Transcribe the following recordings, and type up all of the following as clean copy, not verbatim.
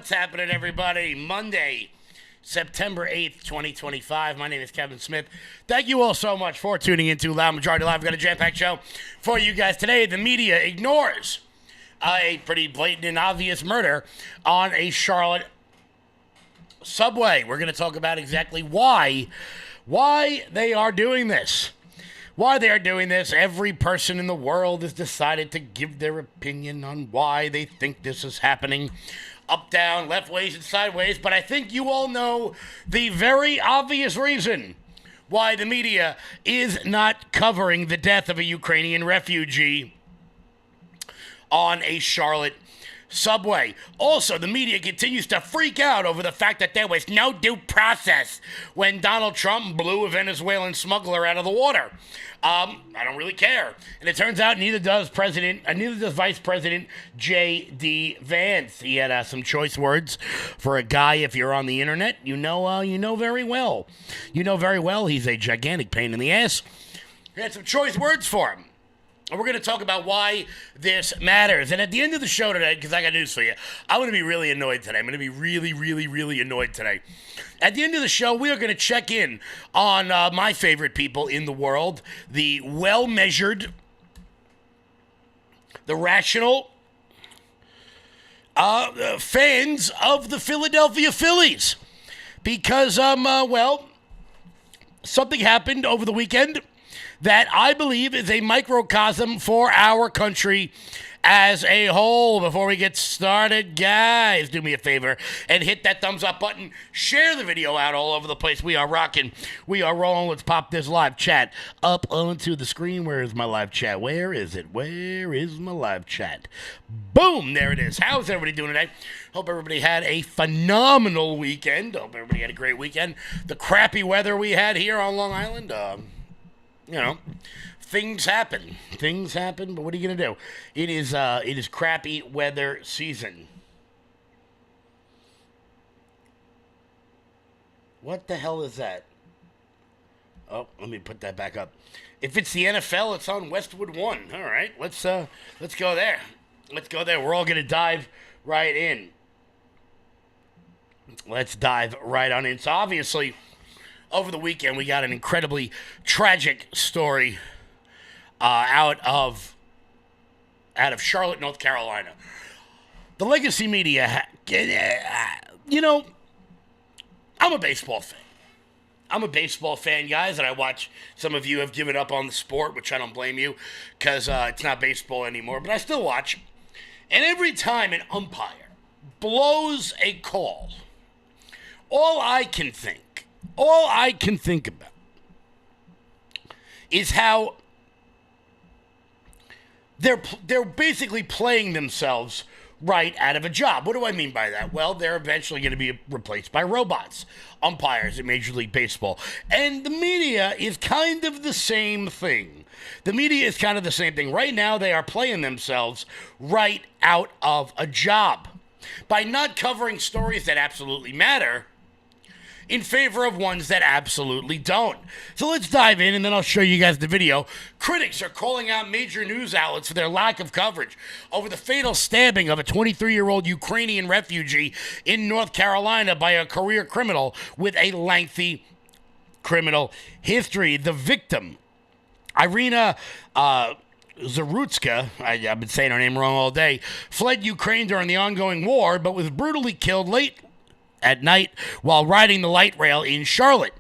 What's happening, everybody? Monday, September 8th, 2025. My name is Kevin Smith. Thank you all so much for tuning into Loud Majority Live. We've got a jam-packed show for you guys today. The media ignores a pretty blatant and obvious murder on a Charlotte subway. We're going to talk about exactly why they are doing this. Why they are doing this. Every person in the world has decided to give their opinion on why they think this is happening. Up, down, left ways, and sideways. But I think you all know the very obvious reason why the media is not covering the death of a Ukrainian refugee on a Charlotte subway. Also, the media continues to freak out over the fact that there was no due process when Donald Trump blew a Venezuelan smuggler out of the water. I don't really care. And it turns out neither does Vice President J.D. Vance. He had some choice words for a guy. If you're on the internet, you know very well. You know very well he's a gigantic pain in the ass. He had some choice words for him. And we're going to talk about why this matters. And at the end of the show today, because I got news for you, I'm going to be really annoyed today. I'm going to be really annoyed today. At the end of the show, we are going to check in on my favorite people in the world, the well-measured, the rational fans of the Philadelphia Phillies. Because, something happened over the weekend that I believe is a microcosm for our country as a whole. Before we get started, guys, do me a favor and hit that thumbs up button. Share the video out all over the place. We are rocking. We are rolling. Let's pop this live chat up onto the screen. Where is my live chat? Where is it? Where is my live chat? Boom, there it is. How's everybody doing today? Hope everybody had a phenomenal weekend. Hope everybody had a great weekend. The crappy weather we had here on Long Island, things happen. Things happen, but what are you going to do? It is crappy weather season. What the hell is that? Oh, let me put that back up. If it's the NFL, it's on Westwood 1. All right, let's go there. Let's go there. We're all going to dive right in. Let's dive right on in. So obviously, over the weekend, we got an incredibly tragic story out of Charlotte, North Carolina. The legacy media, I'm a baseball fan. I'm a baseball fan, guys, and I watch some of you have given up on the sport, which I don't blame you, because it's not baseball anymore, but I still watch. And every time an umpire blows a call, all I can think about is how they're basically playing themselves right out of a job. What do I mean by that? Well, they're eventually going to be replaced by robots, umpires in Major League Baseball. And the media is kind of the same thing. Right now, they are playing themselves right out of a job by not covering stories that absolutely matter in favor of ones that absolutely don't. So let's dive in, and then I'll show you guys the video. Critics are calling out major news outlets for their lack of coverage over the fatal stabbing of a 23-year-old Ukrainian refugee in North Carolina by a career criminal with a lengthy criminal history. The victim, Irina Zarutska, I've been saying her name wrong all day, fled Ukraine during the ongoing war, but was brutally killed late at night while riding the light rail in Charlotte.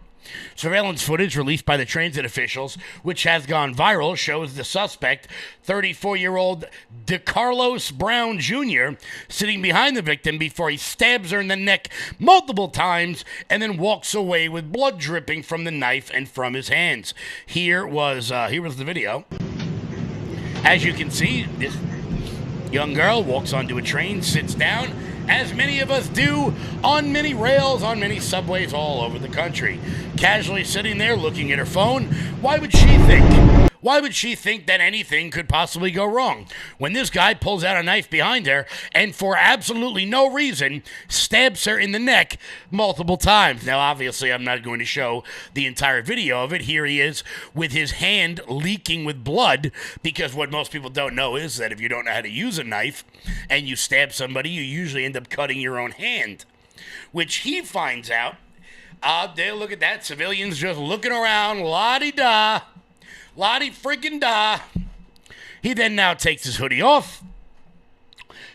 Surveillance footage released by the transit officials, which has gone viral, shows the suspect, 34-year-old DeCarlos Brown Jr., sitting behind the victim before he stabs her in the neck multiple times and then walks away with blood dripping from the knife and from his hands. Here was the video. As you can see, this young girl walks onto a train, sits down, as many of us do on many rails, on many subways all over the country. Casually sitting there looking at her phone. Why would she think? Why would she think that anything could possibly go wrong when this guy pulls out a knife behind her and for absolutely no reason stabs her in the neck multiple times? Now, obviously, I'm not going to show the entire video of it. Here he is with his hand leaking with blood, because what most people don't know is that if you don't know how to use a knife and you stab somebody, you usually end up cutting your own hand, which he finds out. There, look at that. Civilians just looking around, la-di-da. Lottie freaking da. He then now takes his hoodie off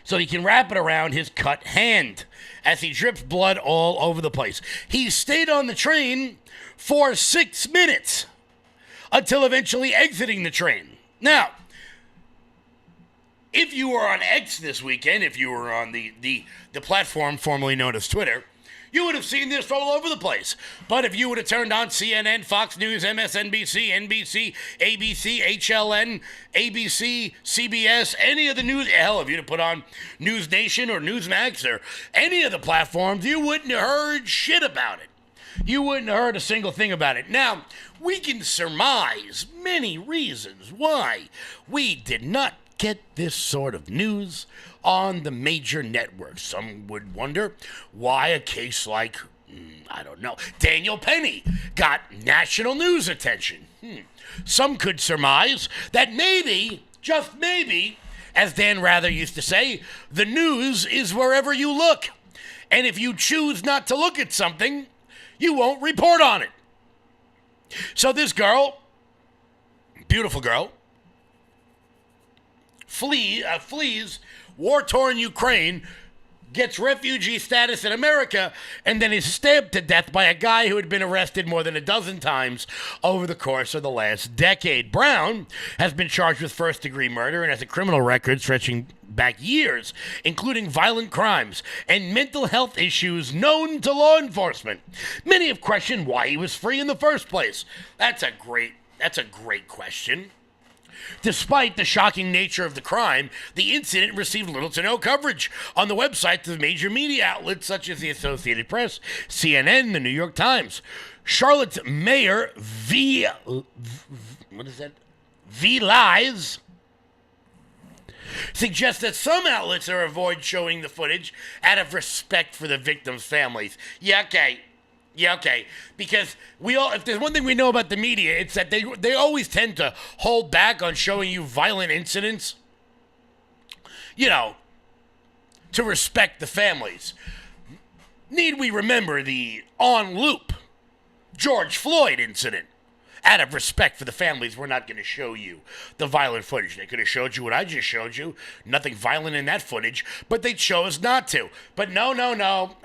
so he can wrap it around his cut hand as he drips blood all over the place. He stayed on the train for 6 minutes until eventually exiting the train. Now, if you were on X this weekend, if you were on the platform formerly known as Twitter, you would have seen this all over the place. But if you would have turned on CNN, Fox News, MSNBC, NBC, ABC, HLN, ABC, CBS, any of the news, hell, if you'd have put on News Nation or Newsmax or any of the platforms, you wouldn't have heard shit about it. You wouldn't have heard a single thing about it. Now, we can surmise many reasons why we did not get this sort of news on the major networks. Some would wonder why a case like, I don't know, Daniel Penny got national news attention. Some could surmise that maybe, just maybe, as Dan Rather used to say, the news is wherever you look. And if you choose not to look at something, you won't report on it. So this girl, beautiful girl, flees war-torn Ukraine, gets refugee status in America, and then is stabbed to death by a guy who had been arrested more than a dozen times over the course of the last decade. Brown has been charged with first-degree murder and has a criminal record stretching back years, including violent crimes and mental health issues known to law enforcement. Many have questioned why he was free in the first place. That's a great question. Despite the shocking nature of the crime, the incident received little to no coverage on the websites of major media outlets such as the Associated Press, CNN, the New York Times. Charlotte's mayor, V. Lies, suggests that some outlets are avoid showing the footage out of respect for the victims' families. Yeah, okay. Because if there's one thing we know about the media, it's that they always tend to hold back on showing you violent incidents, to respect the families. Need we remember the on loop George Floyd incident? Out of respect for the families, we're not going to show you the violent footage. They could have showed you what I just showed you. Nothing violent in that footage, but they chose not to. But no.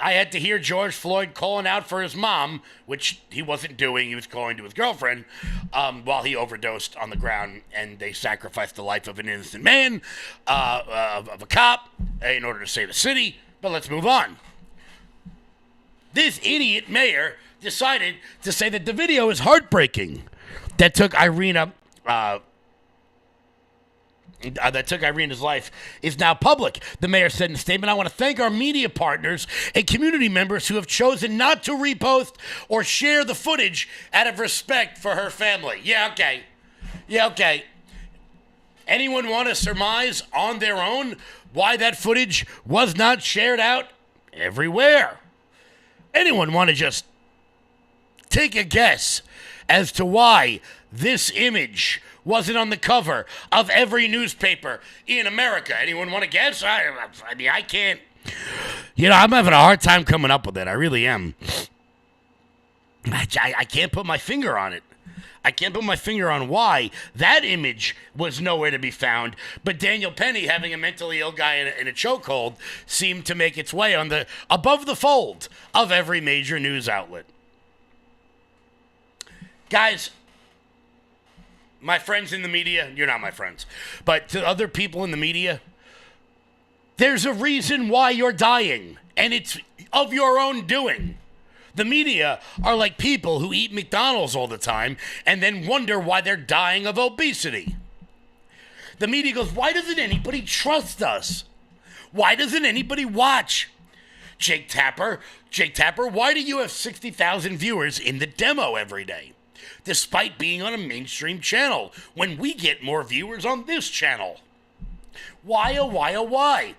I had to hear George Floyd calling out for his mom, which he wasn't doing. He was calling to his girlfriend while he overdosed on the ground, and they sacrificed the life of an innocent man, of a cop, in order to save the city. But let's move on. This idiot mayor decided to say that the video is heartbreaking that took Irina's life is now public. The mayor said in a statement, "I want to thank our media partners and community members who have chosen not to repost or share the footage out of respect for her family." Yeah, okay. Anyone want to surmise on their own why that footage was not shared out everywhere? Anyone want to just take a guess as to why this image wasn't on the cover of every newspaper in America? Anyone want to guess? I mean, I can't. I'm having a hard time coming up with it. I really am. I can't put my finger on it. I can't put my finger on why that image was nowhere to be found, but Daniel Penny having a mentally ill guy in a chokehold seemed to make its way on the above the fold of every major news outlet. Guys, my friends in the media, you're not my friends, but to other people in the media, there's a reason why you're dying, and it's of your own doing. The media are like people who eat McDonald's all the time and then wonder why they're dying of obesity. The media goes, why doesn't anybody trust us? Why doesn't anybody watch? Jake Tapper, why do you have 60,000 viewers in the demo every day? despite being on a mainstream channel, when we get more viewers on this channel. Why, oh why, oh why?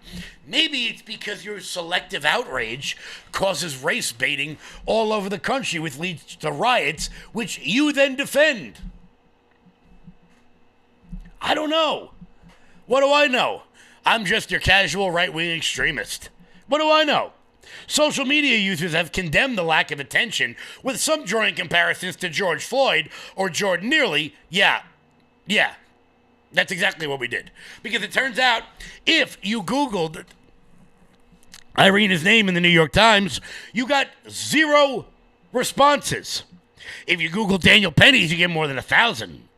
Maybe it's because your selective outrage causes race baiting all over the country, which leads to riots, which you then defend. I don't know. What do I know? I'm just your casual right-wing extremist. What do I know? Social media users have condemned the lack of attention, with some drawing comparisons to George Floyd or Jordan Neely. Yeah. That's exactly what we did. Because it turns out, if you Googled Irina's name in the New York Times, you got 0 responses. If you Google Daniel Penny's, you get more than 1,000.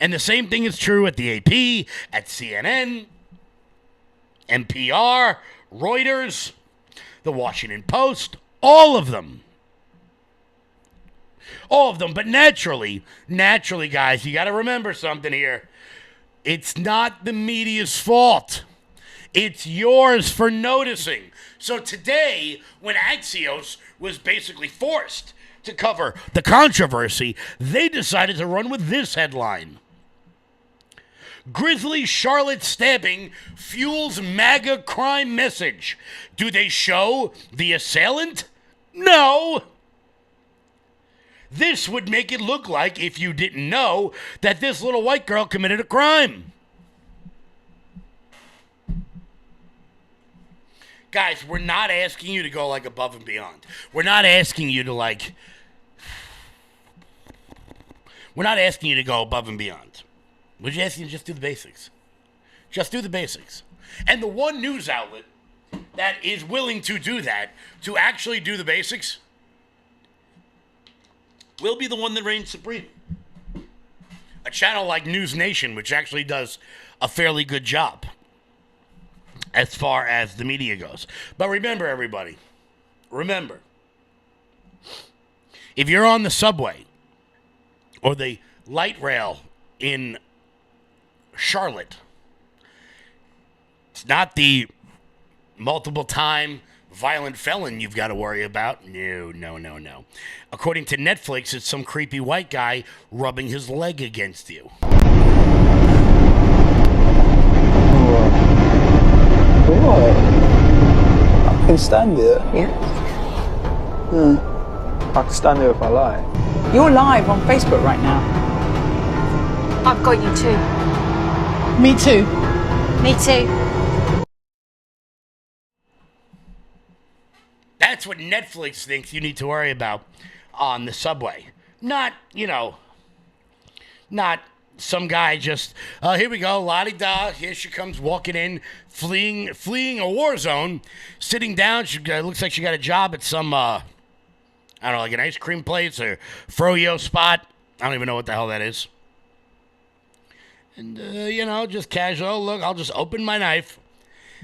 And the same thing is true at the AP, at CNN, NPR, Reuters, the Washington Post, all of them. All of them. But naturally, guys, you got to remember something here. It's not the media's fault. It's yours for noticing. So today, when Axios was basically forced to cover the controversy, they decided to run with this headline. Grisly Charlotte stabbing fuels MAGA crime message. Do they show the assailant? No. This would make it look like, if you didn't know, that this little white girl committed a crime. Guys, we're not asking you to go like above and beyond. We're not asking you to go above and beyond. We're just asking you to just do the basics. Just do the basics. And the one news outlet that is willing to do that, to actually do the basics, will be the one that reigns supreme. A channel like News Nation, which actually does a fairly good job as far as the media goes. But remember, everybody, if you're on the subway or the light rail in Charlotte, it's not the multiple time violent felon you've got to worry about. No. According to Netflix, it's some creepy white guy rubbing his leg against you. What? I can stand it. Yeah. I can stand it if I like. You're live on Facebook right now. I've got you too. Me too. Me too. That's what Netflix thinks you need to worry about on the subway. Not some guy just, here we go, la-di-da, here she comes walking in, fleeing a war zone, sitting down. She looks like she got a job at some, I don't know, like an ice cream place or froyo spot. I don't even know what the hell that is. And, just casual, look, I'll just open my knife.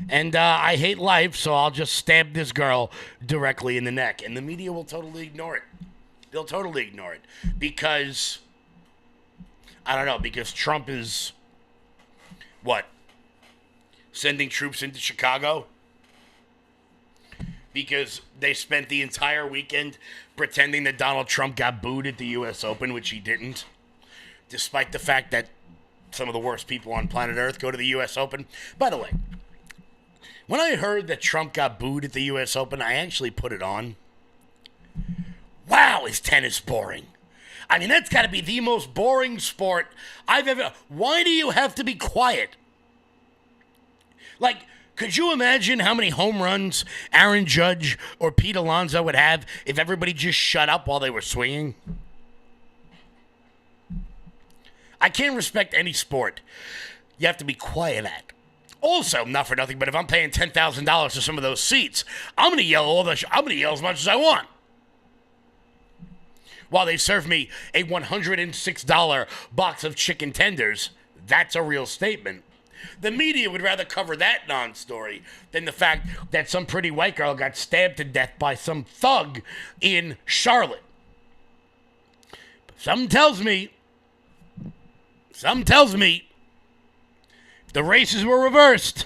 And I hate life, so I'll just stab this girl directly in the neck. And the media will totally ignore it. They'll totally ignore it. Because, I don't know, because Trump is, sending troops into Chicago? Because they spent the entire weekend pretending that Donald Trump got booed at the U.S. Open, which he didn't. Despite the fact that some of the worst people on planet Earth go to the U.S. Open. By the way, when I heard that Trump got booed at the U.S. Open, I actually put it on. Wow, is tennis boring. I mean, that's got to be the most boring sport I've ever... Why do you have to be quiet? Like, could you imagine how many home runs Aaron Judge or Pete Alonso would have if everybody just shut up while they were swinging? I can't respect any sport you have to be quiet at. Also, not for nothing, but if I'm paying $10,000 for some of those seats, I'm gonna yell I'm gonna yell as much as I want. While they serve me a $106 box of chicken tenders, that's a real statement. The media would rather cover that non-story than the fact that some pretty white girl got stabbed to death by some thug in Charlotte. Something tells me the races were reversed.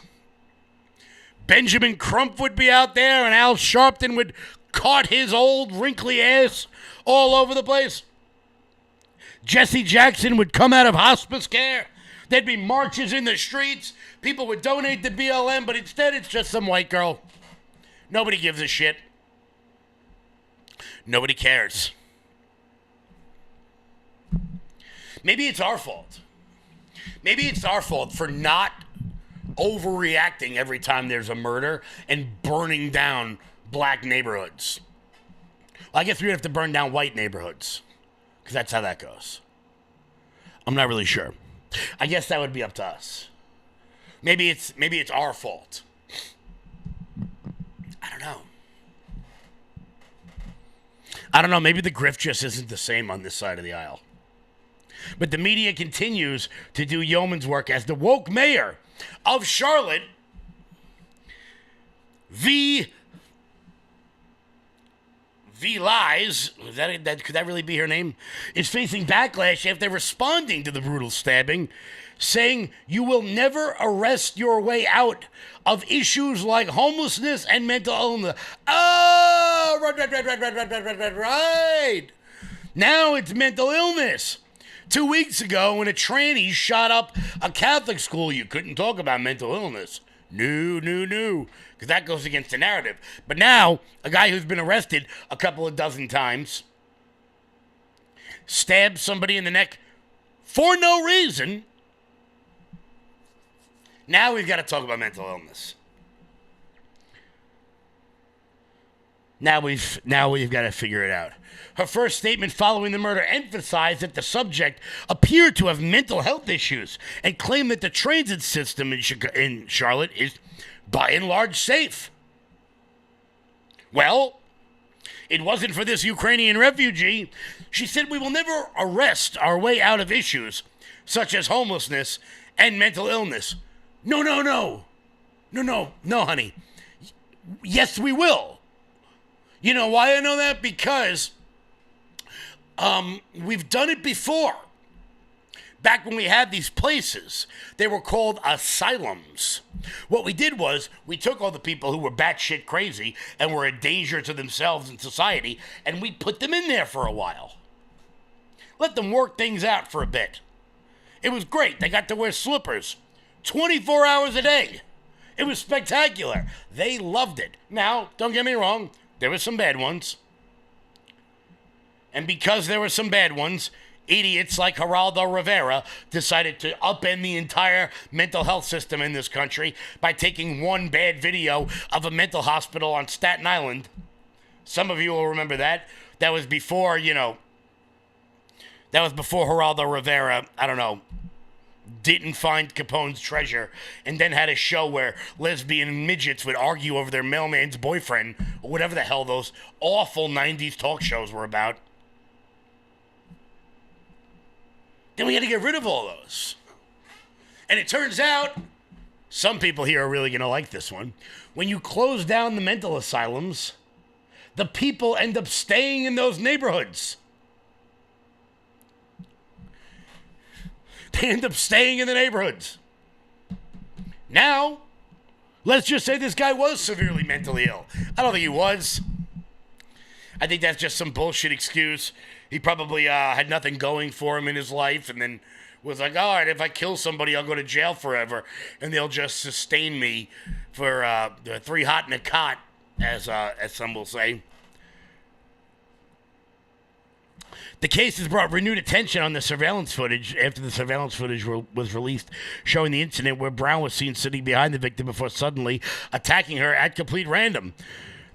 Benjamin Crump would be out there and Al Sharpton would cart his old wrinkly ass all over the place. Jesse Jackson would come out of hospice care. There'd be marches in the streets. People would donate to BLM, but instead it's just some white girl. Nobody gives a shit. Nobody cares. Maybe it's our fault. Maybe it's our fault for not overreacting every time there's a murder and burning down black neighborhoods. Well, I guess we'd have to burn down white neighborhoods, because that's how that goes. I'm not really sure. I guess that would be up to us. Maybe it's our fault. I don't know. Maybe the grift just isn't the same on this side of the aisle. But the media continues to do yeoman's work as the woke mayor of Charlotte, V Lies, could that really be her name? Is facing backlash after responding to the brutal stabbing, saying you will never arrest your way out of issues like homelessness and mental illness. Oh, right. Now it's mental illness. 2 weeks ago, when a tranny shot up a Catholic school, you couldn't talk about mental illness. No, because that goes against the narrative. But now, a guy who's been arrested a couple of dozen times, stabbed somebody in the neck for no reason. Now we've got to talk about mental illness. Now we've got to figure it out. Her first statement following the murder emphasized that the subject appeared to have mental health issues and claimed that the transit system in Charlotte is, by and large, safe. Well, it wasn't for this Ukrainian refugee. She said we will never arrest our way out of issues such as homelessness and mental illness. No, honey. Yes, we will. You know why I know that? Because we've done it before. Back when we had these places, they were called asylums. What we did was we took all the people who were batshit crazy and were a danger to themselves and society, and we put them in there for a while. Let them work things out for a bit. It was great. They got to wear slippers 24 hours a day. It was spectacular. They loved it. Now, don't get me wrong, there were some bad ones. And because there were some bad ones, idiots like Geraldo Rivera decided to upend the entire mental health system in this country by taking one bad video of a mental hospital on Staten Island. Some of you will remember that. That was before, Geraldo Rivera, didn't find Capone's treasure and then had a show where lesbian midgets would argue over their mailman's boyfriend or whatever the hell those awful 90s talk shows were about. Then we had to get rid of all those. And it turns out, some people here are really going to like this one. When you close down the mental asylums, the people end up staying in those neighborhoods. They end up staying in the neighborhoods. Now, let's just say this guy was severely mentally ill. I don't think he was. I think that's just some bullshit excuse. He probably had nothing going for him in his life and then was like, all right, if I kill somebody, I'll go to jail forever. And they'll just sustain me for 3 hot in a cot, as some will say. The case has brought renewed attention on the surveillance footage after the surveillance footage was released showing the incident where Brown was seen sitting behind the victim before suddenly attacking her at complete random.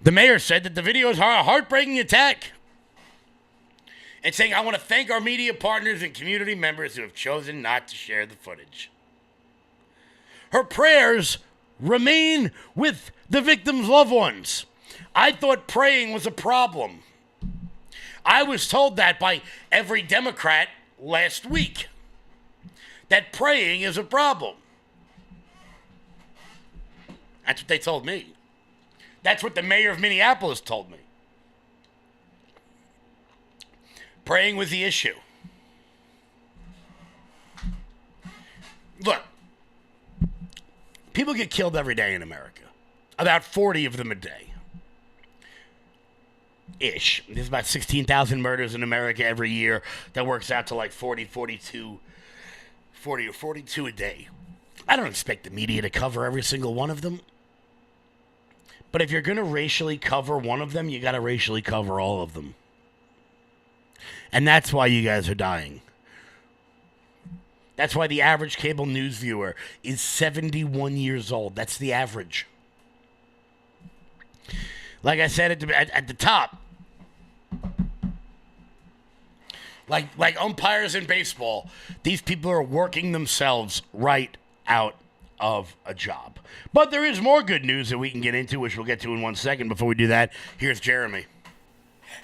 The mayor said that the video is a heartbreaking attack and saying, I want to thank our media partners and community members who have chosen not to share the footage. Her prayers remain with the victim's loved ones. I thought praying was a problem. I was told that by every Democrat last week, that praying is a problem. That's what they told me. That's what the mayor of Minneapolis told me. Praying was the issue. Look, people get killed every day in America. About 40 of them a day. ish. There's about 16,000 murders in America every year. That works out to like 40 or 42 a day. I don't expect the media to cover every single one of them. But if you're going to racially cover one of them, you got to racially cover all of them. And that's why you guys are dying. That's why the average cable news viewer is 71 years old. That's the average. Like I said at the top, like umpires in baseball, these people are working themselves right out of a job. But there is more good news that we can get into, which we'll get to in 1 second. Before we do that, here's Jeremy.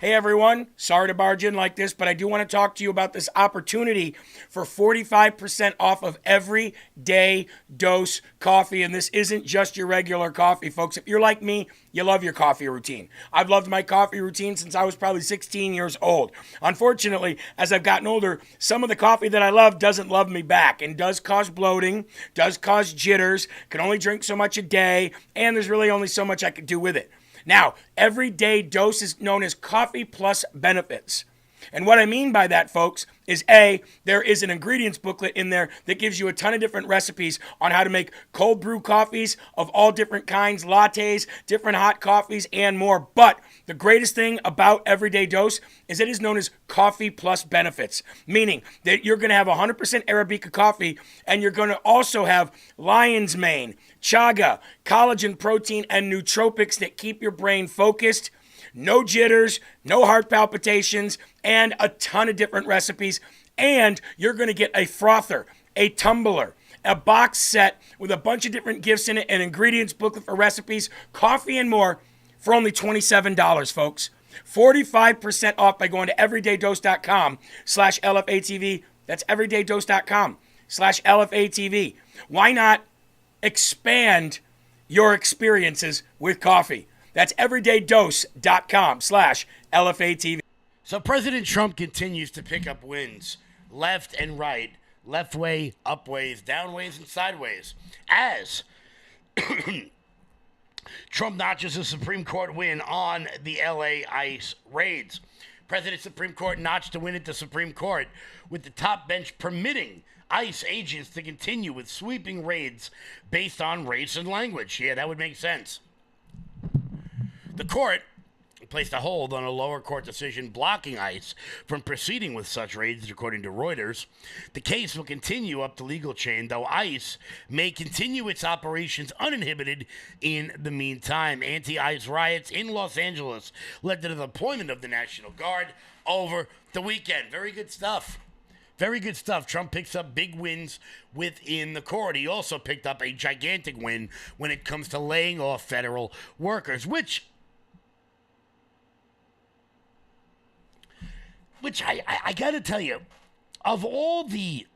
Hey everyone, sorry to barge in like this, but I do want to talk to you about this opportunity for 45% off of Everyday Dose coffee. And this isn't just your regular coffee, folks. If you're like me, you love your coffee routine. I've loved my coffee routine since I was probably 16 years old. Unfortunately, as I've gotten older, some of the coffee that I love doesn't love me back and does cause bloating, does cause jitters, can only drink so much a day, and there's really only so much I can do with it. Now, Everyday Dose is known as Coffee Plus Benefits. And what I mean by that, folks, is A, there is an ingredients booklet in there that gives you a ton of different recipes on how to make cold brew coffees of all different kinds, lattes, different hot coffees, and more. But the greatest thing about Everyday Dose is it is known as Coffee Plus Benefits, meaning that you're going to have 100% Arabica coffee, and you're going to also have lion's mane, chaga, collagen protein, and nootropics that keep your brain focused. No jitters, no heart palpitations, and a ton of different recipes. And you're going to get a frother, a tumbler, a box set with a bunch of different gifts in it, an ingredients booklet for recipes, coffee, and more for only $27, folks. 45% off by going to everydaydose.com/LFATV. That's everydaydose.com/LFATV. Why not expand your experiences with coffee? That's everydaydose.com/LFATV. So President Trump continues to pick up wins left and right, left way, up ways, down ways, and sideways. As Trump notches a Supreme Court win on the LA ICE raids. President's Supreme Court notched a win at the Supreme Court, with the top bench permitting ICE agents to continue with sweeping raids based on race and language. Yeah, that would make sense. The court placed a hold on a lower court decision blocking ICE from proceeding with such raids, according to Reuters. The case will continue up the legal chain, though ICE may continue its operations uninhibited in the meantime. Anti-ICE riots in Los Angeles led to the deployment of the National Guard over the weekend. Very good stuff. Very good stuff. Trump picks up big wins within the court. He also picked up a gigantic win when it comes to laying off federal workers, which I got to tell you, of all the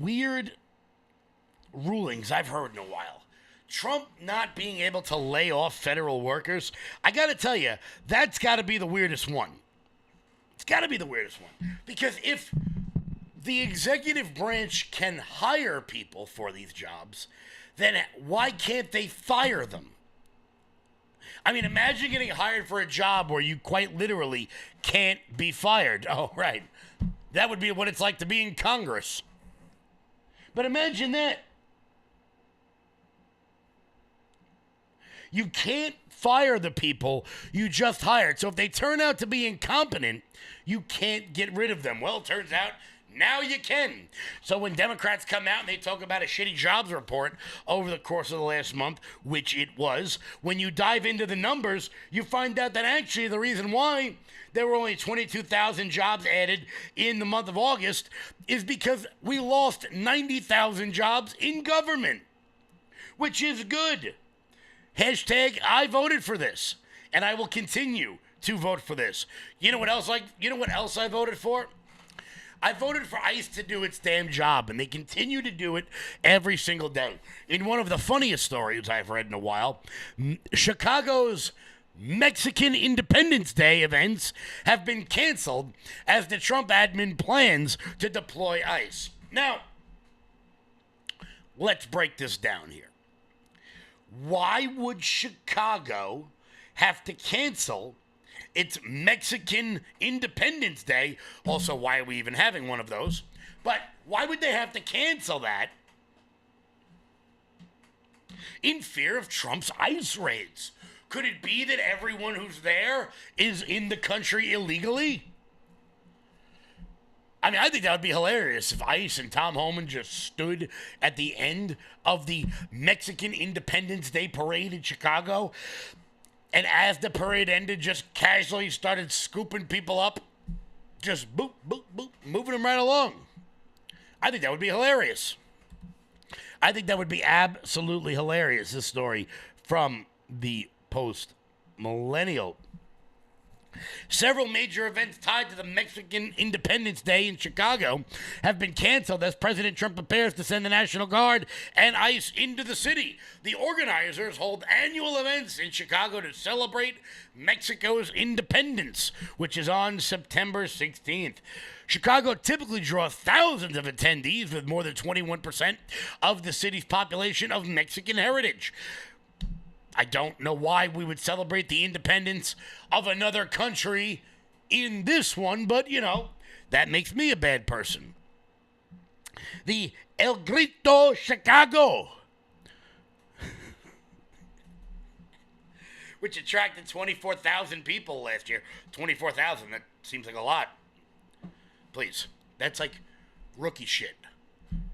weird rulings I've heard in a while, Trump not being able to lay off federal workers, I got to tell you, that's got to be the weirdest one. It's got to be the weirdest one. Because if the executive branch can hire people for these jobs, then why can't they fire them? I mean, imagine getting hired for a job where you quite literally can't be fired. Oh, right. That would be what it's like to be in Congress. But imagine that. You can't fire the people you just hired. So if they turn out to be incompetent, you can't get rid of them. Well, it turns out now you can. So when Democrats come out and they talk about a shitty jobs report over the course of the last month, which it was, when you dive into the numbers, you find out that actually the reason why there were only 22,000 jobs added in the month of August is because we lost 90,000 jobs in government, which is good. Hashtag I voted for this, and I will continue to vote for this. You know what else I voted for? I voted for ICE to do its damn job, and they continue to do it every single day. In one of the funniest stories I've read in a while, Chicago's Mexican Independence Day events have been canceled as the Trump admin plans to deploy ICE. Now, let's break this down here. why would Chicago have to cancel its Mexican Independence Day? Also, why are we even having one of those? But why would they have to cancel that in fear of Trump's ICE raids? Could it be that everyone who's there is in the country illegally? I mean, I think that would be hilarious if ICE and Tom Homan just stood at the end of the Mexican Independence Day parade in Chicago, and as the parade ended, just casually started scooping people up, just boop, boop, boop, moving them right along. I think that would be hilarious. I think that would be absolutely hilarious, this story from the Post-Millennial. Several major events tied to the Mexican Independence Day in Chicago have been canceled as President Trump prepares to send the National Guard and ICE into the city. The organizers hold annual events in Chicago to celebrate Mexico's independence, which is on September 16th. Chicago typically draws thousands of attendees, with more than 21% of the city's population of Mexican heritage. I don't know why we would celebrate the independence of another country in this one, but, you know, that makes me a bad person. The El Grito Chicago, which attracted 24,000 people last year. 24,000, that seems like a lot. Please, that's like rookie shit.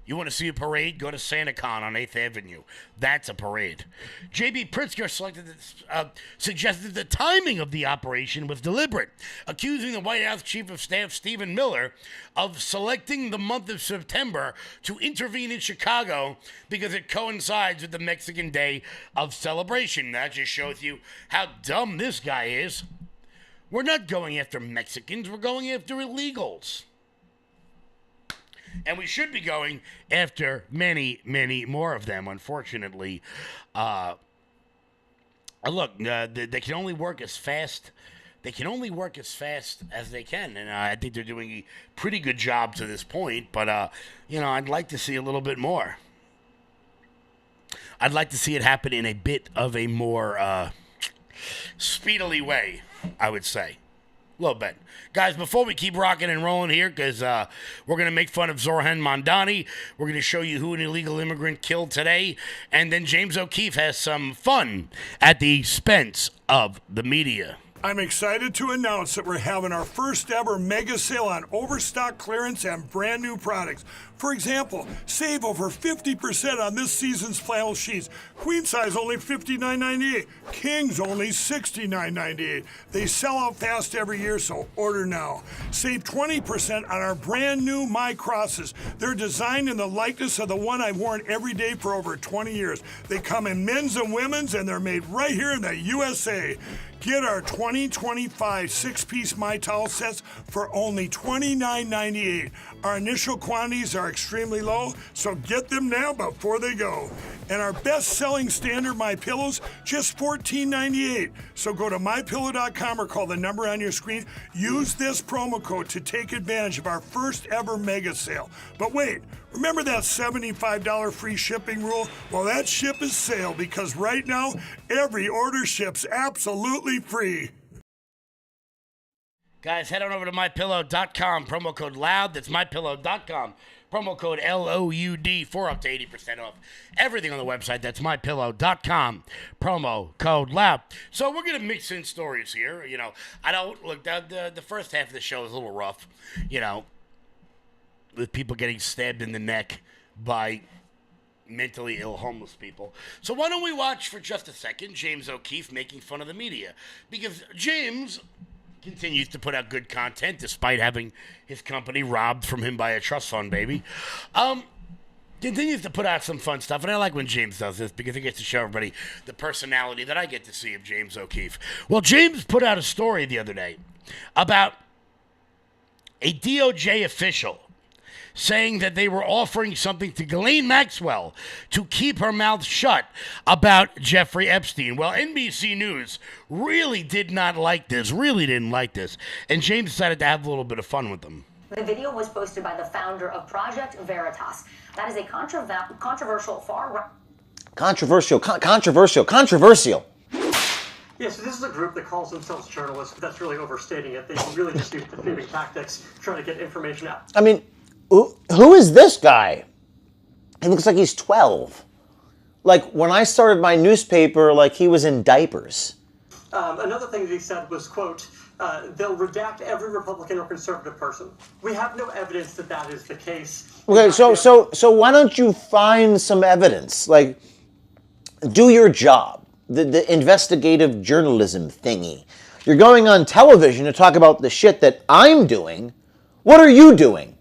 You want to see a parade? Go to SantaCon on 8th Avenue. That's a parade. J.B. Pritzker suggested the timing of the operation was deliberate, accusing the White House Chief of Staff Stephen Miller of selecting the month of September to intervene in Chicago because it coincides with the Mexican Day of Celebration. That just shows you how dumb this guy is. We're not going after Mexicans. We're going after illegals. And we should be going after many, many more of them, unfortunately. Look, they can only work as fast. They can only work as fast as they can. And I think they're doing a pretty good job to this point. But, you know, I'd like to see a little bit more. I'd like to see it happen in a bit of a more speedily way, I would say. A little bit. Guys, before we keep rocking and rolling here, because we're going to make fun of Zorhan Mondani, we're going to show you who an illegal immigrant killed today, and then James O'Keefe has some fun at the expense of the media. I'm excited to announce that we're having our first ever mega sale on overstock clearance and brand new products. For example, save over 50% on this season's flannel sheets. Queen size only $59.98. Kings only $69.98. They sell out fast every year, so order now. Save 20% on our brand new My Crosses. They're designed in the likeness of the one I've worn every day for over 20 years. They come in men's and women's, and they're made right here in the USA. Get our 2025 six-piece My Towel sets for only $29.98. Our initial quantities are extremely low, so get them now before they go. And our best-selling standard My Pillows, just $14.98. So go to MyPillow.com or call the number on your screen. Use this promo code to take advantage of our first ever mega sale. But wait, remember that $75 free shipping rule? Well, that ship is sailed, because right now, every order ships absolutely free. Guys, head on over to MyPillow.com, promo code LOUD. That's MyPillow.com, promo code LOUD for up to 80% off everything on the website. That's MyPillow.com, promo code LOUD. So we're going to mix in stories here. You know, I don't, look, the first half of the show is a little rough, you know, with people getting stabbed in the neck by mentally ill homeless people. So why don't we watch for just a second James O'Keefe making fun of the media? Because James continues to put out good content despite having his company robbed from him by a trust fund baby. Continues to put out some fun stuff, and I like when James does this because he gets to show everybody the personality that I get to see of James O'Keefe. Well, James put out a story the other day about a DOJ official saying that they were offering something to Ghislaine Maxwell to keep her mouth shut about Jeffrey Epstein. Well, NBC News really did not like this, really didn't like this, and James decided to have a little bit of fun with them. The video was posted by the founder of Project Veritas. That is a controversial far-right Controversial. Yeah, so this is a group that calls themselves journalists, but that's really overstating it. They really just use deceiving tactics, trying to get information out. I mean, who is this guy? He looks like he's 12. Like, when I started my newspaper, like, he was in diapers. Another thing that he said was, quote, they'll redact every Republican or conservative person. We have no evidence that that is the case. Okay, so why don't you find some evidence? Like, do your job. The investigative journalism thingy. You're going on television to talk about the shit that I'm doing. What are you doing?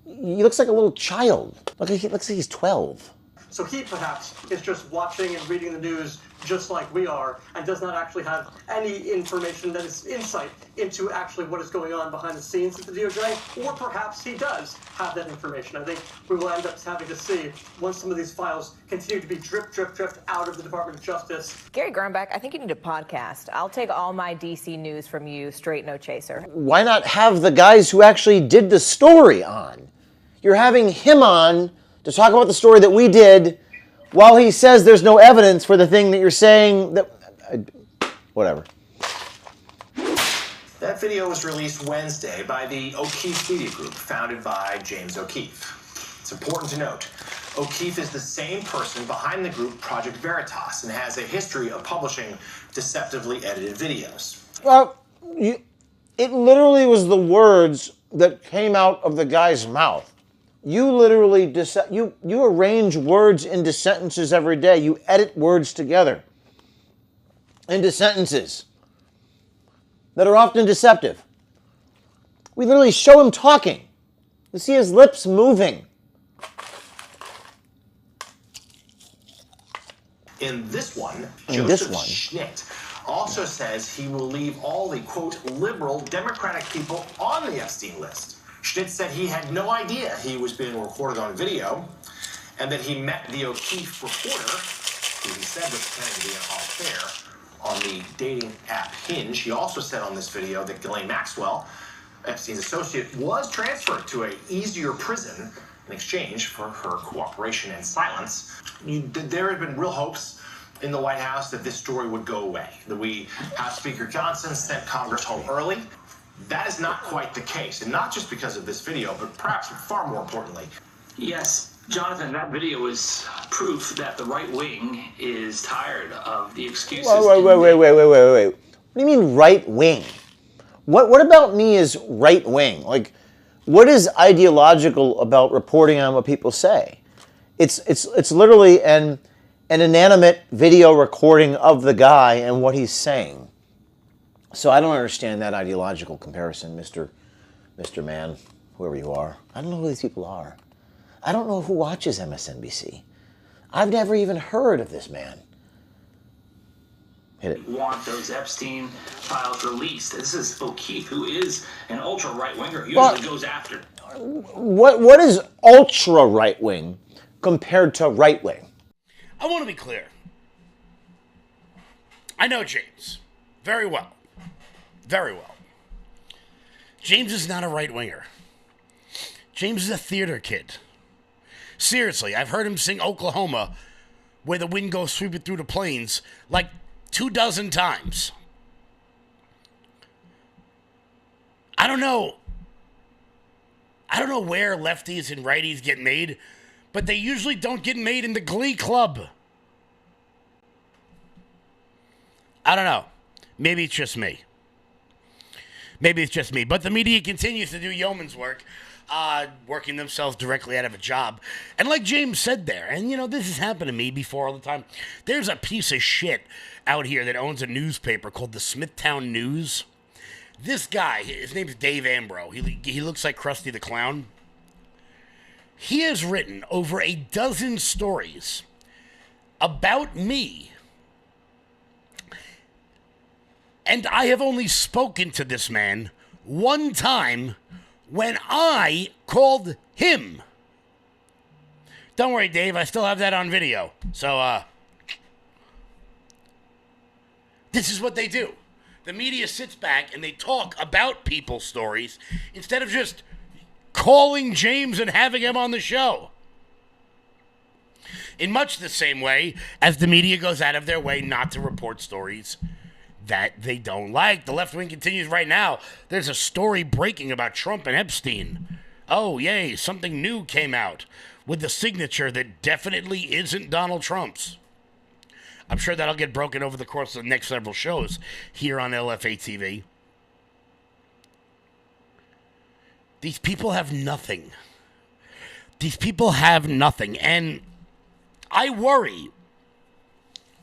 He looks like a little child. He looks like he's 12. So he perhaps is just watching and reading the news just like we are and does not actually have any information that is insight into actually what is going on behind the scenes at the DOJ, or perhaps he does have that information. I think we will end up having to see once some of these files continue to be dripped out of the Department of Justice. Gary Grunbeck, I think you need a podcast. I'll take all my DC news from you, straight no chaser. Why not have the guys who actually did the story on? You're having him on to talk about the story that we did while he says there's no evidence for the thing that you're saying that... whatever. That video was released Wednesday by the O'Keefe Media Group, founded by James O'Keefe. It's important to note, O'Keefe is the same person behind the group Project Veritas and has a history of publishing deceptively edited videos. Well, it literally was the words that came out of the guy's mouth. You literally you arrange words into sentences every day. You edit words together into sentences that are often deceptive. We literally show him talking. You see his lips moving. In this one, Joseph Schnitt also says he will leave all the, quote, liberal Democratic people on the Epstein list. Schnitt said he had no idea he was being recorded on video and that he met the O'Keefe reporter, who he said was pretending to be an affair, on the dating app Hinge. He also said on this video that Ghislaine Maxwell, Epstein's associate, was transferred to an easier prison in exchange for her cooperation and silence. There have been real hopes in the White House that this story would go away, that House Speaker Johnson sent Congress home early. That is not quite the case, and not just because of this video, but perhaps far more importantly. Yes, Jonathan, that video is proof that the right wing is tired of the excuses. Wait. What do you mean right wing? What about me is right wing? Like, what is ideological about reporting on what people say? It's literally an inanimate video recording of the guy and what he's saying. So I don't understand that ideological comparison, Mr. Man, whoever you are. I don't know who these people are. I don't know who watches MSNBC. I've never even heard of this man. Hit it. Want those Epstein files released. This is O'Keefe, who is an ultra right-winger. Usually goes after. What is ultra right-wing compared to right-wing? I want to be clear. I know James very well. Very well. James is not a right-winger. James is a theater kid. Seriously, I've heard him sing Oklahoma, where the wind goes sweeping through the plains, like 24 times. I don't know where lefties and righties get made, but they usually don't get made in the Glee Club. I don't know. Maybe it's just me. But the media continues to do yeoman's work, working themselves directly out of a job. And like James said there, and this has happened to me before all the time, there's a piece of shit out here that owns a newspaper called the Smithtown News. This guy, his name's Dave Ambrose. He looks like Krusty the Clown. He has written over a dozen stories about me. And I have only spoken to this man one time when I called him. Don't worry, Dave. I still have that on video. So, this is what they do. The media sits back and they talk about people's stories instead of just calling James and having him on the show. In much the same way as the media goes out of their way not to report stories that they don't like. The left wing continues right now. There's a story breaking about Trump and Epstein. Oh, yay, something new came out with the signature that definitely isn't Donald Trump's. I'm sure that'll get broken over the course of the next several shows here on LFA TV. These people have nothing. These people have nothing. And I worry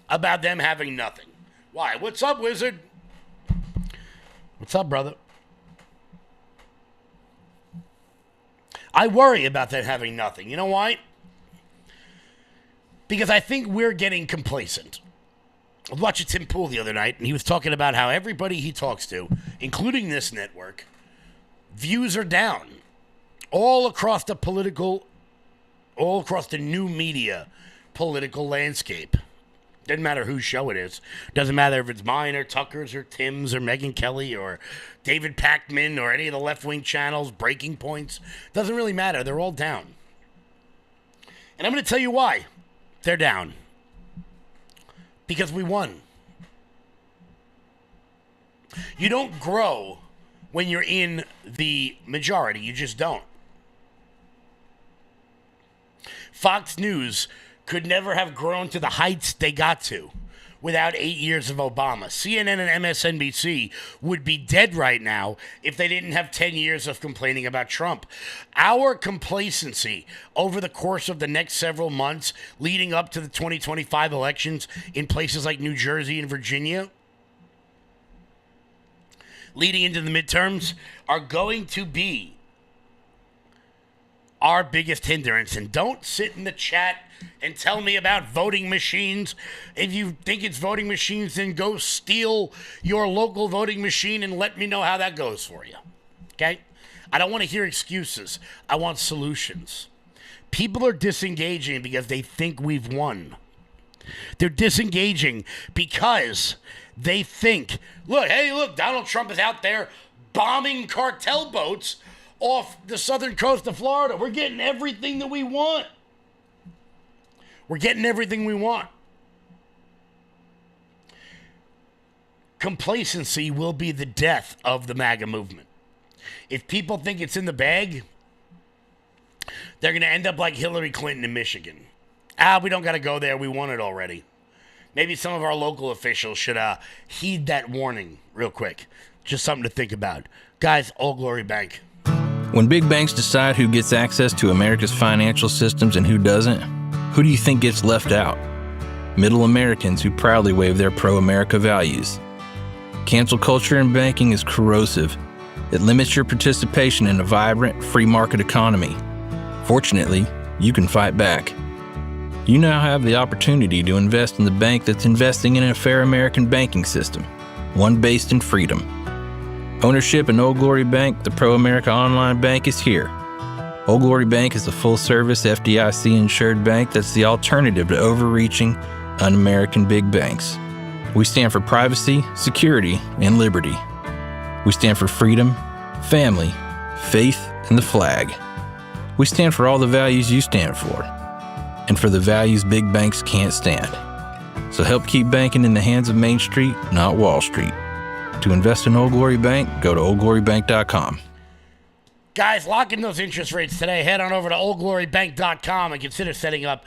about them having nothing. Why? What's up, Wizard? What's up, brother? I worry about them having nothing. You know why? Because I think we're getting complacent. I was watching Tim Pool the other night, and he was talking about how everybody he talks to, including this network, views are down all across the new media political landscape. Doesn't matter whose show it is. Doesn't matter if it's mine or Tucker's or Tim's or Megyn Kelly or David Pakman or any of the left-wing channels, Breaking Points. Doesn't really matter. They're all down. And I'm going to tell you why they're down. Because we won. You don't grow when you're in the majority. You just don't. Fox News could never have grown to the heights they got to without 8 years of Obama. CNN and MSNBC would be dead right now if they didn't have 10 years of complaining about Trump. Our complacency over the course of the next several months leading up to the 2025 elections in places like New Jersey and Virginia, leading into the midterms, are going to be our biggest hindrance. And don't sit in the chat and tell me about voting machines. If you think it's voting machines, then go steal your local voting machine and let me know how that goes for you. Okay? I don't want to hear excuses. I want solutions. People are disengaging because they think we've won. They're disengaging because they think, look, Donald Trump is out there bombing cartel boats off the southern coast of Florida. We're getting everything that we want. We're getting everything we want. Complacency will be the death of the MAGA movement. If people think it's in the bag, they're going to end up like Hillary Clinton in Michigan. We don't got to go there. We won it already. Maybe some of our local officials should heed that warning real quick. Just something to think about. Guys, Old Glory Bank. When big banks decide who gets access to America's financial systems and who doesn't, who do you think gets left out? Middle Americans who proudly wave their pro-America values. Cancel culture in banking is corrosive. It limits your participation in a vibrant, free market economy. Fortunately, you can fight back. You now have the opportunity to invest in the bank that's investing in a fair American banking system, one based in freedom. Ownership in Old Glory Bank, the pro-America online bank, is here. Old Glory Bank is a full-service FDIC-insured bank that's the alternative to overreaching, un-American big banks. We stand for privacy, security, and liberty. We stand for freedom, family, faith, and the flag. We stand for all the values you stand for, and for the values big banks can't stand. So help keep banking in the hands of Main Street, not Wall Street. To invest in Old Glory Bank, go to oldglorybank.com. Guys, lock in those interest rates today. Head on over to oldglorybank.com and consider setting up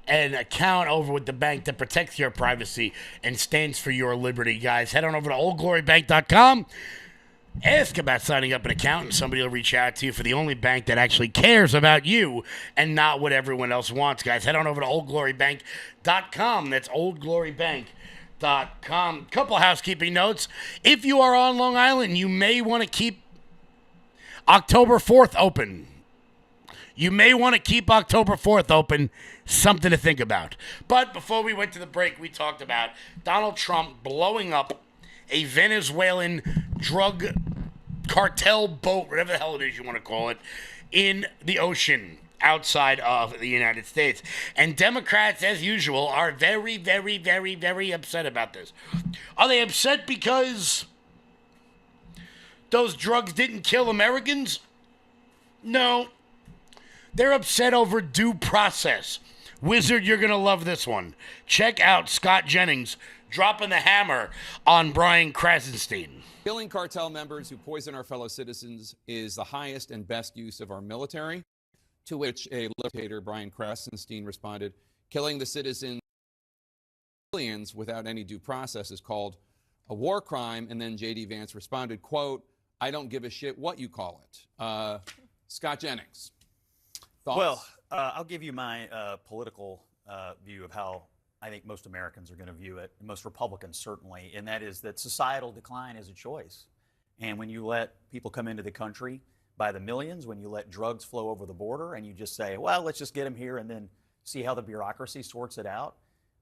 an account over with the bank that protects your privacy and stands for your liberty, guys. Head on over to oldglorybank.com. Ask about signing up an account, and somebody will reach out to you for the only bank that actually cares about you and not what everyone else wants, guys. Head on over to oldglorybank.com. That's oldglorybank.com. Couple housekeeping notes. If you are on Long Island, you may want to keep October 4th open. You may want to keep October 4th open. Something to think about. But before we went to the break, we talked about Donald Trump blowing up a Venezuelan drug cartel boat, whatever the hell it is you want to call it, in the ocean outside of the United States. And Democrats, as usual, are very, very, very, very upset about this. Are they upset because those drugs didn't kill Americans? No. They're upset over due process. Wizard, you're going to love this one. Check out Scott Jennings dropping the hammer on Brian Krasenstein. Killing cartel members who poison our fellow citizens is the highest and best use of our military, to which a dictator, Brian Krasenstein, responded, killing the citizens without any due process is called a war crime. And then J.D. Vance responded, quote, I don't give a shit what you call it. Scott Jennings, thoughts? Well, I'll give you my political view of how I think most Americans are going to view it, most Republicans certainly, and that is that societal decline is a choice. And when you let people come into the country by the millions, when you let drugs flow over the border and you just say, well, let's just get them here and then see how the bureaucracy sorts it out,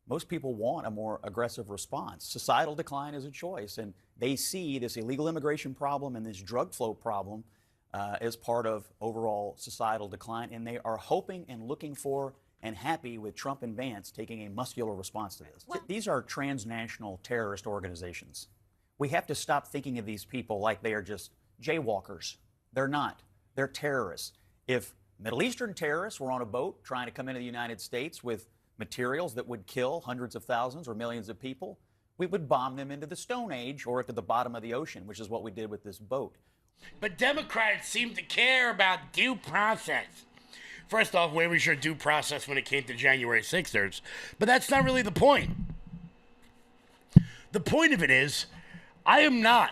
most people want a more aggressive response. Societal decline is a choice, and they see this illegal immigration problem and this drug flow problem as part of overall societal decline, and they are hoping and looking for and happy with Trump and Vance taking a muscular response to this. These are transnational terrorist organizations. We have to stop thinking of these people like they are just jaywalkers. They're not. They're terrorists. If Middle Eastern terrorists were on a boat trying to come into the United States with materials that would kill hundreds of thousands or millions of people, we would bomb them into the Stone Age or to the bottom of the ocean, which is what we did with this boat. But Democrats seem to care about due process. First off, way we should due process when it came to January 6ers. But that's not really the point. The point of it is, I am not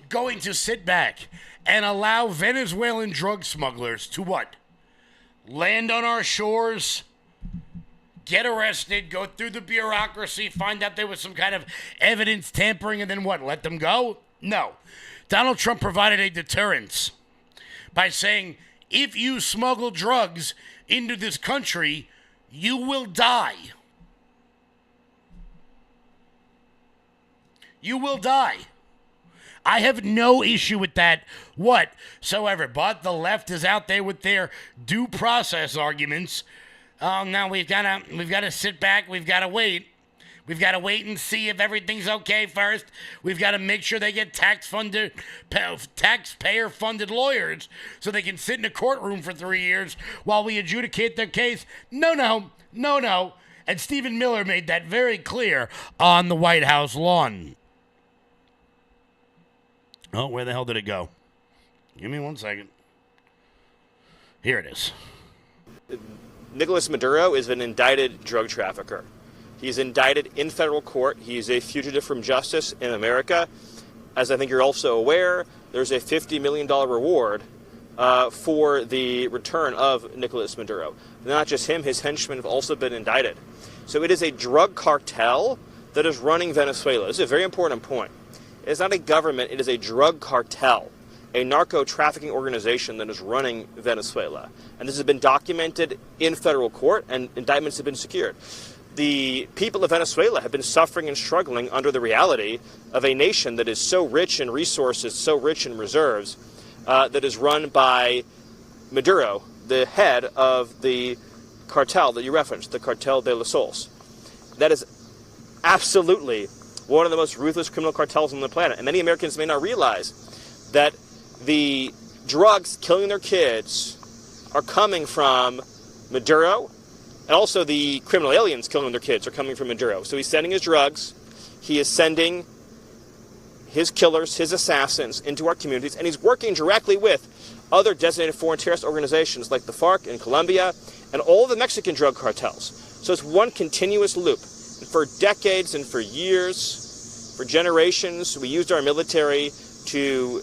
going to sit back and allow Venezuelan drug smugglers to what? Land on our shores, get arrested, go through the bureaucracy, find out there was some kind of evidence tampering, and then what, let them go? No. Donald Trump provided a deterrence by saying, if you smuggle drugs into this country, you will die. You will die. I have no issue with that whatsoever. But the left is out there with their due process arguments. Now we've got to sit back. We've got to wait. We've got to wait and see if everything's okay first. We've got to make sure they get taxpayer-funded lawyers so they can sit in a courtroom for 3 years while we adjudicate their case. No. And Stephen Miller made that very clear on the White House lawn. Oh, where the hell did it go? Give me 1 second. Here it is. Nicolas Maduro is an indicted drug trafficker. He's indicted in federal court. He's a fugitive from justice in America. As I think you're also aware, there's a $50 million reward for the return of Nicolas Maduro. Not just him, his henchmen have also been indicted. So it is a drug cartel that is running Venezuela. This is a very important point. It is not a government, it is a drug cartel, a narco-trafficking organization that is running Venezuela. And this has been documented in federal court, and indictments have been secured. The people of Venezuela have been suffering and struggling under the reality of a nation that is so rich in resources, so rich in reserves, that is run by Maduro, the head of the cartel that you referenced, the Cartel de los Soles. That is absolutely one of the most ruthless criminal cartels on the planet. And many Americans may not realize that the drugs killing their kids are coming from Maduro, and also the criminal aliens killing their kids are coming from Maduro. So he's sending his drugs, he is sending his killers, his assassins into our communities, and he's working directly with other designated foreign terrorist organizations like the FARC in Colombia and all the Mexican drug cartels. So it's one continuous loop. And for decades and for years, for generations, we used our military to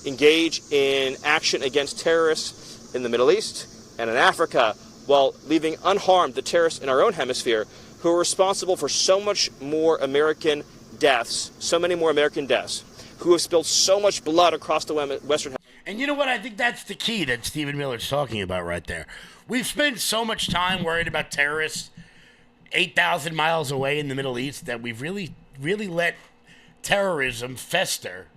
engage in action against terrorists in the Middle East and in Africa, while leaving unharmed the terrorists in our own hemisphere who are responsible for so much more American deaths, so many more American deaths, who have spilled so much blood across the Western Hemisphere. And you know what? I think that's the key that Stephen Miller's talking about right there. We've spent so much time worried about terrorists 8,000 miles away in the Middle East that we've really let terrorism fester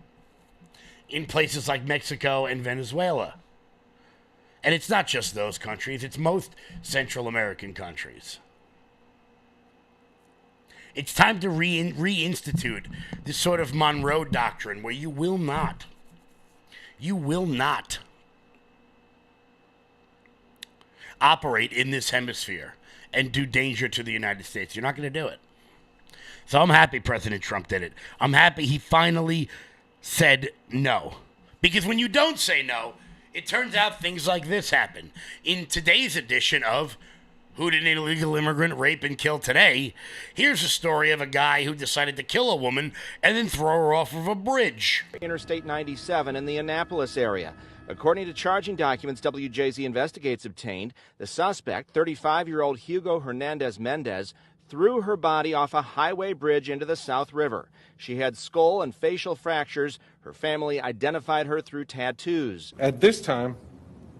in places like Mexico and Venezuela. And it's not just those countries, it's most Central American countries. It's time to reinstitute this sort of Monroe Doctrine where you will not operate in this hemisphere and do danger to the United States. You're not going to do it. So I'm happy President Trump did it. I'm happy he finally said no. Because when you don't say no, it turns out things like this happen. In today's edition of Who Did an Illegal Immigrant Rape and Kill Today, here's a story of a guy who decided to kill a woman and then throw her off of a bridge. Interstate 97 in the Annapolis area. According to charging documents WJZ Investigates obtained, the suspect, 35-year-old Hugo Hernandez Mendez, threw her body off a highway bridge into the South River. She had skull and facial fractures. Her family identified her through tattoos. At this time,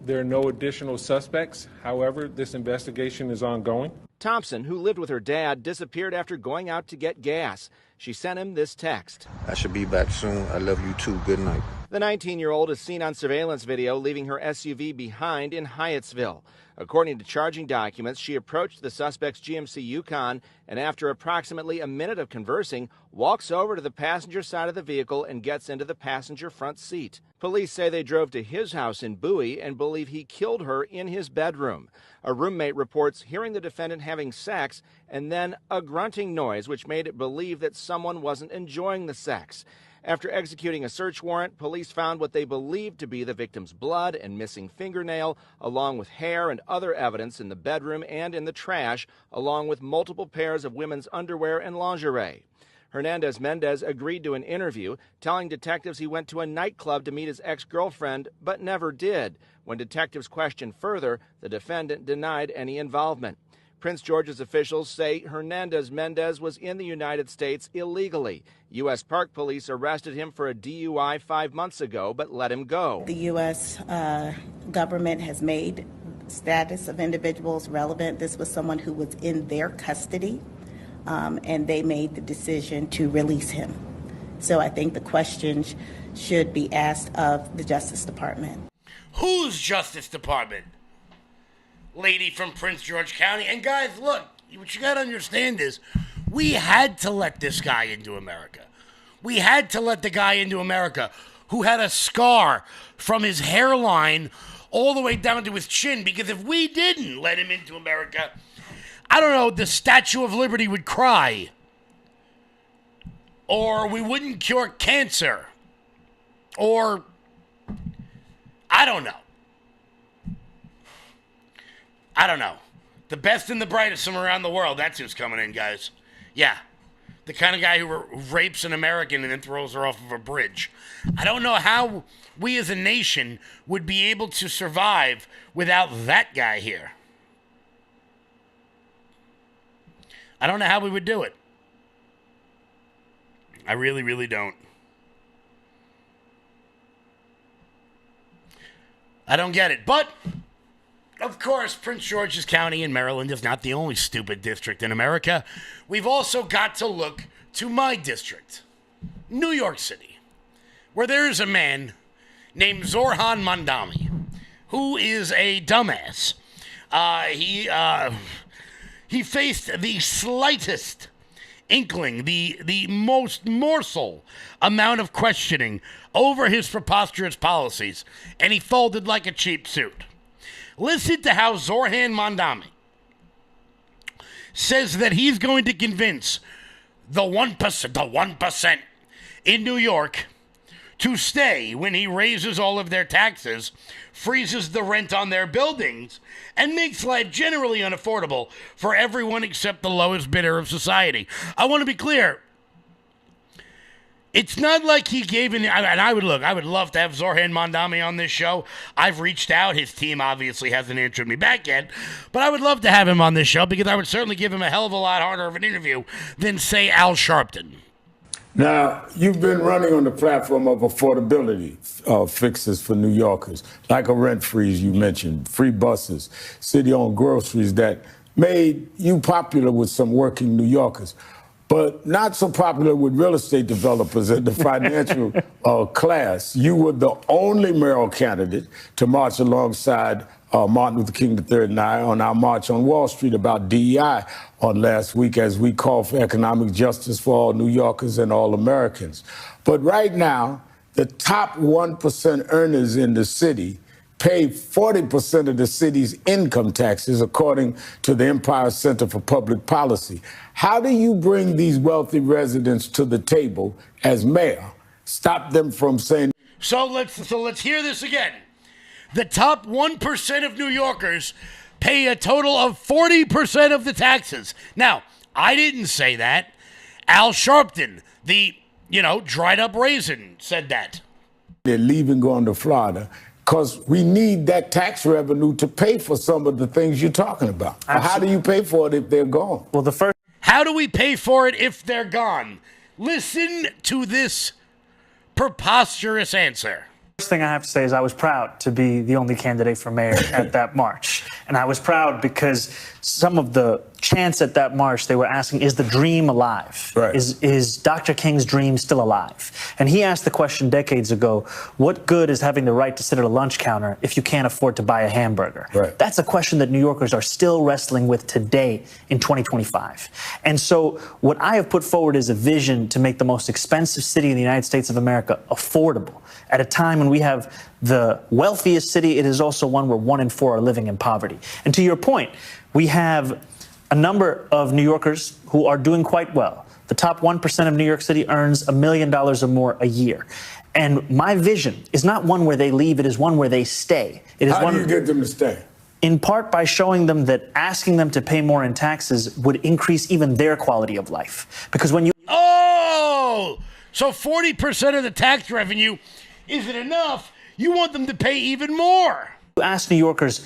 there are no additional suspects. However, this investigation is ongoing. Thompson, who lived with her dad, disappeared after going out to get gas. She sent him this text. I should be back soon. I love you too. Good night. The 19-year-old is seen on surveillance video leaving her SUV behind in Hyattsville. According to charging documents, she approached the suspect's GMC Yukon and after approximately a minute of conversing, walks over to the passenger side of the vehicle and gets into the passenger front seat. Police say they drove to his house in Bowie and believe he killed her in his bedroom. A roommate reports hearing the defendant having sex and then a grunting noise, which made it believe that someone wasn't enjoying the sex. After executing a search warrant, police found what they believed to be the victim's blood and missing fingernail, along with hair and other evidence in the bedroom and in the trash, along with multiple pairs of women's underwear and lingerie. Hernandez Mendez agreed to an interview, telling detectives he went to a nightclub to meet his ex-girlfriend, but never did. When detectives questioned further, the defendant denied any involvement. Prince George's officials say Hernandez Mendez was in the United States illegally. U.S. Park Police arrested him for a DUI 5 months ago, but let him go. The U.S. Government has made status of individuals relevant. This was someone who was in their custody, and they made the decision to release him. So I think the questions should be asked of the Justice Department. Whose Justice Department? Lady from Prince George County. And guys, look, what you got to understand is we had to let this guy into America. We had to let the guy into America who had a scar from his hairline all the way down to his chin, because if we didn't let him into America, I don't know, the Statue of Liberty would cry. Or we wouldn't cure cancer. Or I don't know. I don't know. The best and the brightest from around the world. That's who's coming in, guys. Yeah. The kind of guy who rapes an American and then throws her off of a bridge. I don't know how we as a nation would be able to survive without that guy here. I don't know how we would do it. I really, really don't. I don't get it. But of course, Prince George's County in Maryland is not the only stupid district in America. We've also got to look to my district, New York City, where there's a man named Zohran Mamdani, who is a dumbass. He faced the slightest inkling, the most morsel amount of questioning over his preposterous policies, and he folded like a cheap suit. Listen to how Zohran Mamdani says that he's going to convince the 1% in New York to stay when he raises all of their taxes, freezes the rent on their buildings, and makes life generally unaffordable for everyone except the lowest bidder of society. I want to be clear. It's not like he gave an... And I would love to have Zohran Mamdani on this show. I've reached out. His team obviously hasn't answered me back yet. But I would love to have him on this show because I would certainly give him a hell of a lot harder of an interview than, say, Al Sharpton. Now, you've been running on the platform of affordability fixes for New Yorkers, like a rent freeze you mentioned, free buses, city-owned groceries that made you popular with some working New Yorkers, but not so popular with real estate developers and the financial class. You were the only mayoral candidate to march alongside Martin Luther King III and I on our march on Wall Street about DEI on last week as we call for economic justice for all New Yorkers and all Americans. But right now, the top 1% earners in the city pay 40% of the city's income taxes, according to the Empire Center for Public Policy. How do you bring these wealthy residents to the table as mayor? Stop them from saying... So let's hear this again. The top 1% of New Yorkers pay a total of 40% of the taxes. Now, I didn't say that. Al Sharpton, the, dried up raisin, said that. They're leaving, going to Florida, because we need that tax revenue to pay for some of the things you're talking about. How do you pay for it if they're gone? Well, How do we pay for it if they're gone? Listen to this preposterous answer. First thing I have to say is I was proud to be the only candidate for mayor at that march. And I was proud because some of the chants at that march, they were asking, is the dream alive? Right. Is Dr. King's dream still alive? And he asked the question decades ago, what good is having the right to sit at a lunch counter if you can't afford to buy a hamburger? Right. That's a question that New Yorkers are still wrestling with today in 2025. And so what I have put forward is a vision to make the most expensive city in the United States of America affordable. At a time when we have the wealthiest city, it is also one where 1 in 4 are living in poverty. And to your point, we have a number of New Yorkers who are doing quite well. The top 1% of New York City earns $1 million or more a year. And my vision is not one where they leave, it is one where they stay. It is How do you get them to stay? In part by showing them that asking them to pay more in taxes would increase even their quality of life. Because when you... Oh! So 40% of the tax revenue isn't enough. You want them to pay even more. You ask New Yorkers,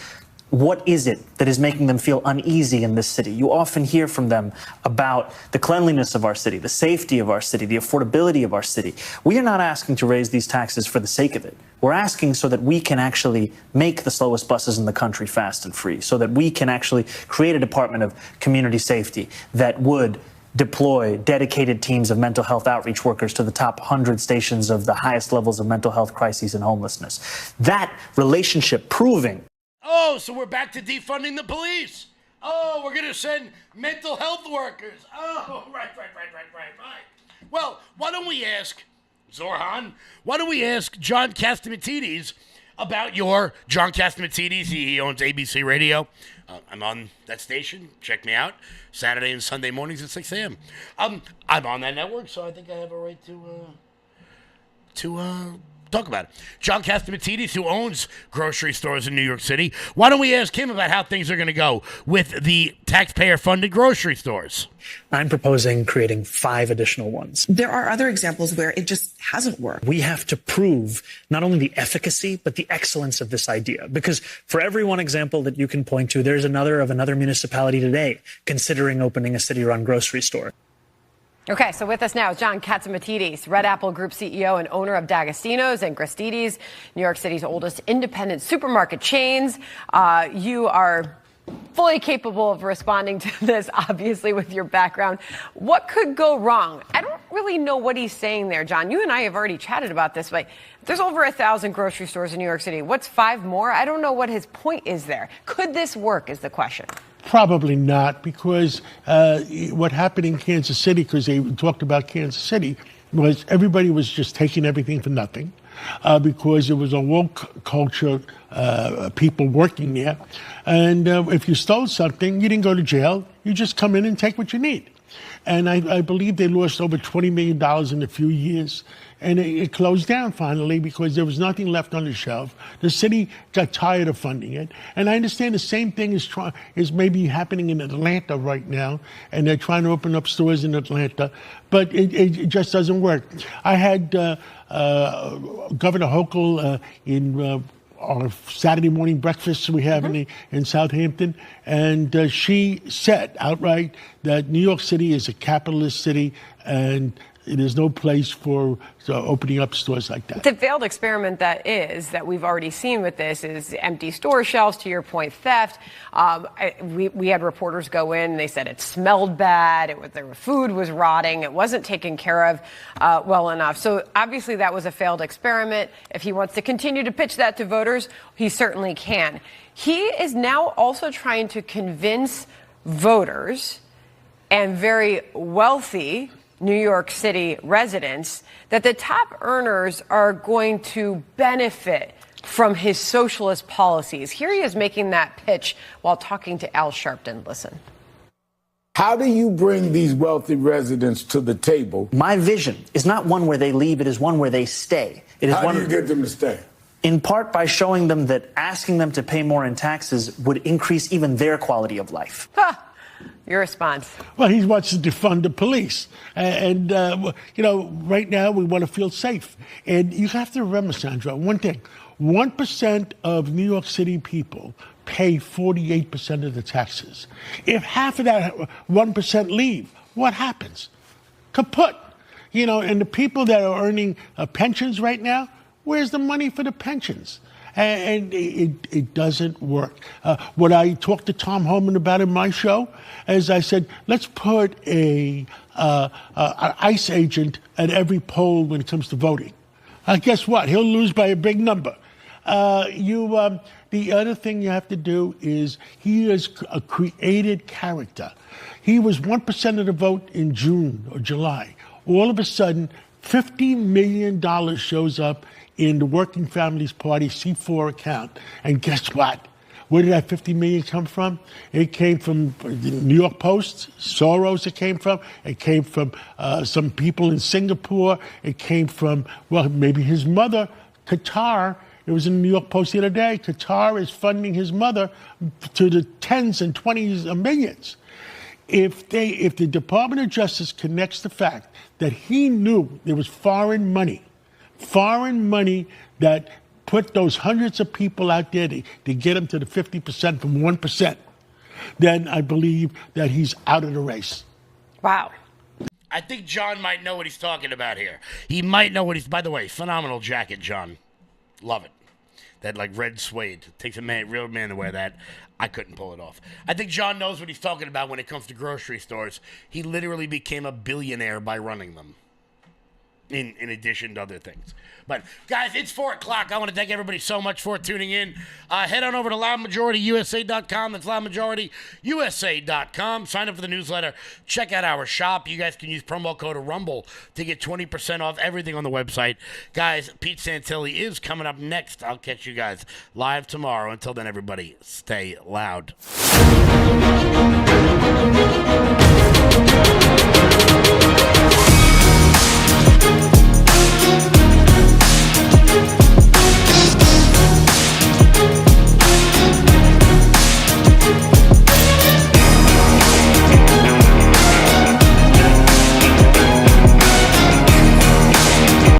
what is it that is making them feel uneasy in this city? You often hear from them about the cleanliness of our city, the safety of our city, the affordability of our city. We are not asking to raise these taxes for the sake of it. We're asking so that we can actually make the slowest buses in the country fast and free, so that we can actually create a Department of Community Safety that would deploy dedicated teams of mental health outreach workers to the top 100 stations of the highest levels of mental health crises and homelessness. That relationship proving. Oh, so we're back to defunding the police. Oh, we're going to send mental health workers. Oh, right. Well, why don't we ask Zorhan, why don't we ask John Catsimatidis about your... John Catsimatidis, he owns ABC Radio. I'm on that station. Check me out. Saturday and Sunday mornings at 6 a.m. I'm on that network, so I think I have a right to talk about it. John Catsimatidis, who owns grocery stores in New York City. Why don't we ask him about how things are going to go with the taxpayer-funded grocery stores? I'm proposing creating 5 additional ones. There are other examples where it just hasn't worked. We have to prove not only the efficacy, but the excellence of this idea. Because for every one example that you can point to, there's another of another municipality today considering opening a city-run grocery store. Okay, so with us now is John Catsimatidis, Red Apple Group CEO and owner of D'Agostino's and Gristedes, New York City's oldest independent supermarket chains. You are fully capable of responding to this, obviously, with your background. What could go wrong? I don't really know what he's saying there, John. You and I have already chatted about this, but there's over 1,000 grocery stores in New York City. What's 5 more? I don't know what his point is there. Could this work is the question. Probably not, because what happened in Kansas City, because they talked about Kansas City, was everybody was just taking everything for nothing because it was a woke culture, people working there. And if you stole something, you didn't go to jail. You just come in and take what you need. And I believe they lost over $20 million in a few years. And it closed down finally because there was nothing left on the shelf. The city got tired of funding it. And I understand the same thing is maybe happening in Atlanta right now. And they're trying to open up stores in Atlanta. But it just doesn't work. I had Governor Hochul in our Saturday morning breakfast we have in Southampton, and she said outright that New York City is a capitalist city, and there's no place for opening up stores like that. The failed experiment that we've already seen with this is empty store shelves, to your point, theft. We had reporters go in and they said it smelled bad, their food was rotting, it wasn't taken care of well enough. So obviously that was a failed experiment. If he wants to continue to pitch that to voters, he certainly can. He is now also trying to convince voters and very wealthy New York City residents that the top earners are going to benefit from his socialist policies. Here he is making that pitch while talking to Al Sharpton. Listen. How do you bring these wealthy residents to the table? My vision is not one where they leave, it is one where they stay. It is How do you get them to stay? In part by showing them that asking them to pay more in taxes would increase even their quality of life. Your response? Well, he wants to defund the police. And right now we want to feel safe. And you have to remember, Sandra, one thing. 1% of New York City people pay 48% of the taxes. If half of that 1% leave, what happens? Kaput. And the people that are earning pensions right now, where's the money for the pensions? And it doesn't work. What I talked to Tom Homan about in my show is I said, let's put an ICE agent at every poll when it comes to voting. Guess what? He'll lose by a big number. The other thing you have to do is he is a created character. He was 1% of the vote in June or July. All of a sudden, $50 million shows up in the Working Families Party C4 account. And guess what? Where did that $50 million come from? It came from the New York Post, Soros it came from. It came from some people in Singapore. It came from, maybe his mother, Qatar. It was in the New York Post the other day. Qatar is funding his mother to the tens and 20s of millions. If the Department of Justice connects the fact that he knew there was foreign money that put those hundreds of people out there to get him to the 50% from 1%, then I believe that he's out of the race. Wow. I think John might know what he's talking about here. He might know what he's... By the way, phenomenal jacket, John. Love it. That, red suede. Takes a real man to wear that. I couldn't pull it off. I think John knows what he's talking about when it comes to grocery stores. He literally became a billionaire by running them. In addition to other things. But, guys, it's 4 o'clock. I want to thank everybody so much for tuning in. Head on over to LoudMajorityUSA.com. That's LoudMajorityUSA.com. Sign up for the newsletter. Check out our shop. You guys can use promo code RUMBLE to get 20% off everything on the website. Guys, Pete Santilli is coming up next. I'll catch you guys live tomorrow. Until then, everybody, stay loud.